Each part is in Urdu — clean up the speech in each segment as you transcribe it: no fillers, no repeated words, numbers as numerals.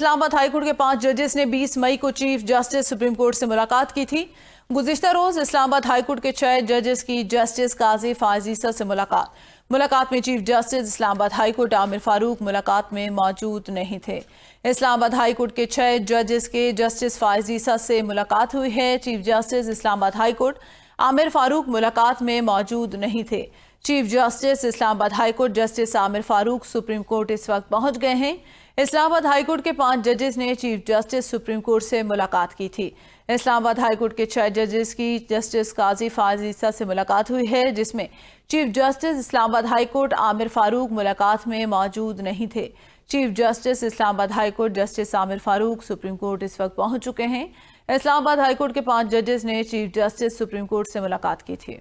اسلام آباد ہائی کورٹ کے 5 ججز نے 20 مئی کو چیف جسٹس سپریم کورٹ سے ملاقات کی تھی۔ گزشتہ روز اسلام آباد ہائی کورٹ کے 6 ججز کی جسٹس قاضی فائز عیسیٰ سے ملاقات میں چیف جسٹس اسلام آباد ہائی کورٹ عامر فاروق ملاقات میں موجود نہیں تھے۔ اسلام آباد ہائی کورٹ کے 6 ججز کے جسٹس فائز عیسیٰ سے ملاقات ہوئی ہے۔ چیف جسٹس اسلام آباد ہائی کورٹ عامر فاروق ملاقات میں موجود نہیں تھے۔ چیف جسٹس اسلام آباد ہائی کورٹ جسٹس عامر فاروق سپریم کورٹ اس وقت پہنچ گئے ہیں۔ اسلام آباد ہائی کورٹ کے 5 ججز نے چیف جسٹس سپریم کورٹ سے ملاقات کی تھی۔ اسلام آباد ہائی کورٹ کے 6 ججز کی جسٹس قاضی فائز عیسیٰ سے ملاقات ہوئی ہے، جس میں چیف جسٹس اسلام آباد ہائی کورٹ عامر فاروق ملاقات میں موجود نہیں تھے۔ چیف جسٹس اسلام آباد ہائی کورٹ جسٹس عامر فاروق سپریم کورٹ اس وقت پہنچ چکے ہیں۔ اسلام آباد ہائی کورٹ کے 5 ججز نے چیف جسٹس سپریم کورٹ سے ملاقات کی تھی۔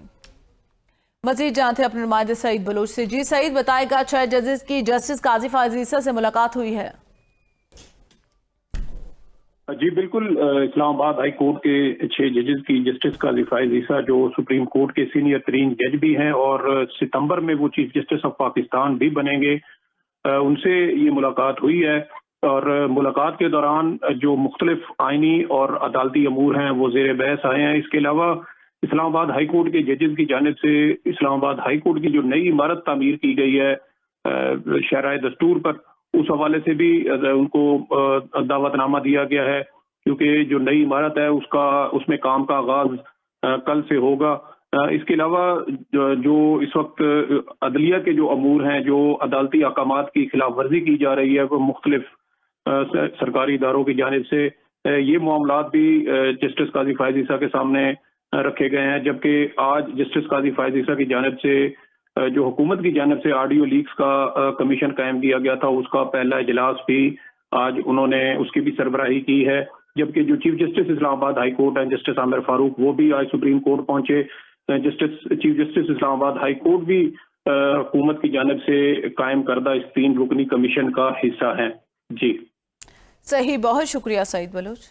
مزید جانتے ہیں اپنے نمائندے سعید بلوچ سے۔ جی سعید، بتائے گا 6 ججز کی جسٹس قاضی فائز عیسیٰ سے ملاقات ہوئی ہے؟ جی بالکل، اسلام آباد ہائی کورٹ کے 6 ججز کی جسٹس قاضی فائز عیسیٰ جو سپریم کورٹ کے سینئر ترین جج بھی ہیں اور ستمبر میں وہ چیف جسٹس آف پاکستان بھی بنیں گے، ان سے یہ ملاقات ہوئی ہے۔ اور ملاقات کے دوران جو مختلف آئینی اور عدالتی امور ہیں وہ زیر بحث آئے ہیں۔ اس کے علاوہ اسلام آباد ہائی کورٹ کے ججز کی جانب سے اسلام آباد ہائی کورٹ کی جو نئی عمارت تعمیر کی گئی ہے شاہراہ دستور پر، اس حوالے سے بھی ان کو دعوت نامہ دیا گیا ہے، کیونکہ جو نئی عمارت ہے اس میں کام کا آغاز کل سے ہوگا۔ اس کے علاوہ جو اس وقت عدلیہ کے جو امور ہیں، جو عدالتی احکامات کی خلاف ورزی کی جا رہی ہے وہ مختلف سرکاری اداروں کی جانب سے، یہ معاملات بھی جسٹس قاضی فائز عیسیٰ کے سامنے رکھے گئے ہیں۔ جبکہ آج جسٹس قاضی فائز عیسیٰ کی جانب سے جو حکومت کی جانب سے آڈیو لیکس کا کمیشن قائم کیا گیا تھا، اس کا پہلا اجلاس بھی آج انہوں نے اس کی بھی سربراہی کی ہے۔ جبکہ جو چیف جسٹس اسلام آباد ہائی کورٹ ہیں جسٹس عامر فاروق، وہ بھی آج سپریم کورٹ پہنچے۔ چیف جسٹس اسلام آباد ہائی کورٹ بھی حکومت کی جانب سے قائم کردہ اس 3 رکنی کمیشن کا حصہ ہیں۔ جی صحیح، بہت شکریہ سعید بلوچ۔